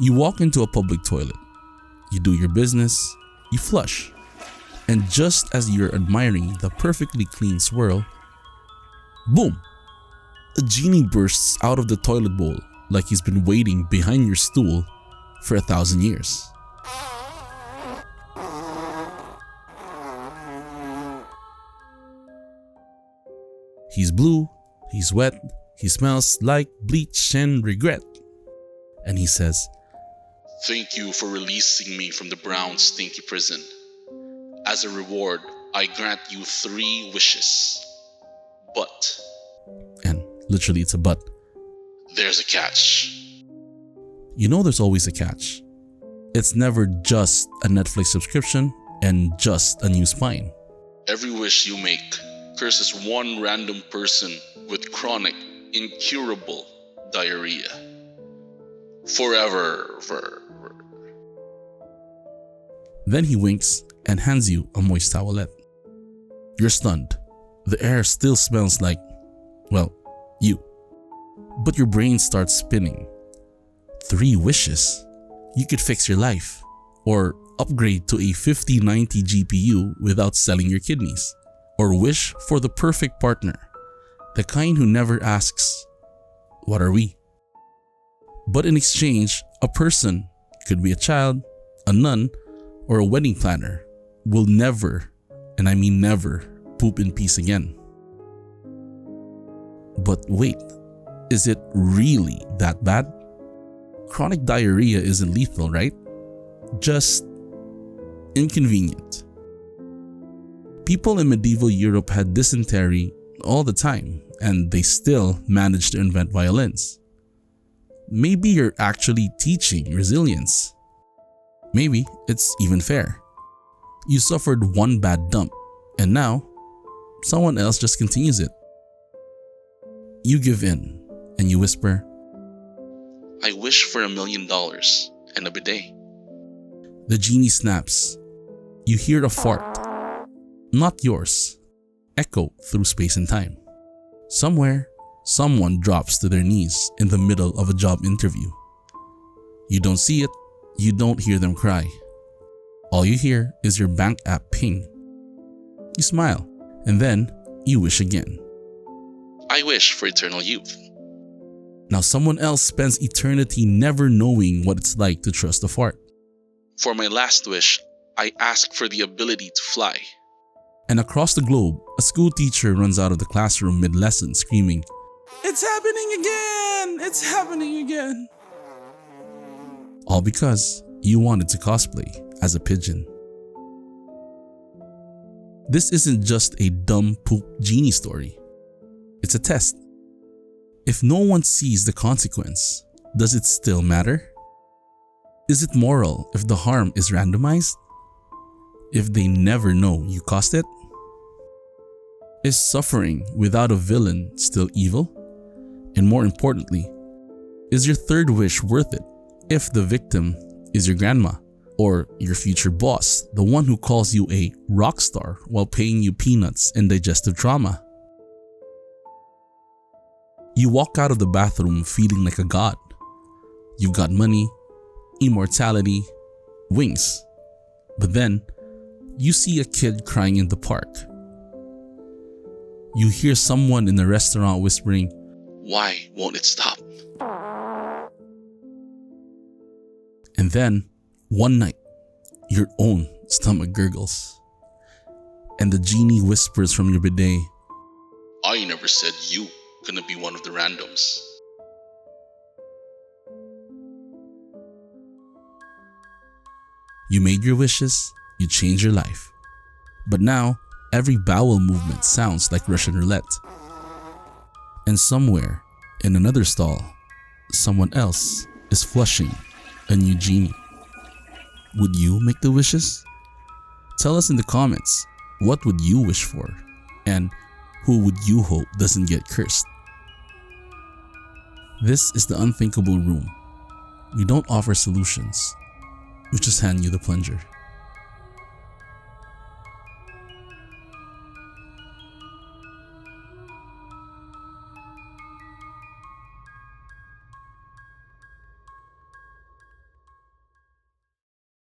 You walk into a public toilet. You do your business. You flush. And just as you're admiring the perfectly clean swirl, boom! A genie bursts out of the toilet bowl like he's been waiting behind your stool for 1,000 years. He's blue, he's wet, he smells like bleach and regret. And he says, "Thank you for releasing me from the brown stinky prison. As a reward, I grant you 3 wishes. But..." And literally it's a but. "There's a catch." You know there's always a catch. It's never just a Netflix subscription and just a new spine. Every wish you make curses one random person with chronic, incurable diarrhea. Forever. Then he winks and hands you a moist towelette. You're stunned. The air still smells like, well, you. But your brain starts spinning. 3 wishes. You could fix your life or upgrade to a 5090 GPU without selling your kidneys. Or wish for the perfect partner, the kind who never asks, "What are we?" But in exchange, a person, could be a child, a nun, or a wedding planner, will never, and I mean never, poop in peace again. But wait, is it really that bad? Chronic diarrhea isn't lethal, right? Just inconvenient. People in medieval Europe had dysentery all the time, and they still managed to invent violins. Maybe you're actually teaching resilience. Maybe it's even fair. You suffered one bad dump, and now someone else just continues it. You give in, and you whisper, "I wish for $1 million and a bidet." The genie snaps. You hear a fart. Not yours, echo through space and time. Somewhere, someone drops to their knees in the middle of a job interview. You don't see it, you don't hear them cry. All you hear is your bank app ping. You smile, and then you wish again. "I wish for eternal youth." Now someone else spends eternity never knowing what it's like to trust a fart. "For my last wish, I ask for the ability to fly." And across the globe, a school teacher runs out of the classroom mid-lesson screaming, "It's happening again! It's happening again!" All because you wanted to cosplay as a pigeon. This isn't just a dumb poop genie story. It's a test. If no one sees the consequence, does it still matter? Is it moral if the harm is randomized? If they never know you caused it? Is suffering without a villain still evil? And more importantly, is your third wish worth it if the victim is your grandma or your future boss, the one who calls you a rock star while paying you peanuts and digestive trauma? You walk out of the bathroom feeling like a god. You've got money, immortality, wings. But then, you see a kid crying in the park. You hear someone in the restaurant whispering, "Why won't it stop?" And then, one night, your own stomach gurgles. And the genie whispers from your bidet, "I never said you gonna be one of the randoms." You made your wishes, you changed your life. But now, every bowel movement sounds like Russian roulette. And somewhere, in another stall, someone else is flushing a new genie. Would you make the wishes? Tell us in the comments, what would you wish for? And who would you hope doesn't get cursed? This is the Unthinkable Room. We don't offer solutions. We just hand you the plunger.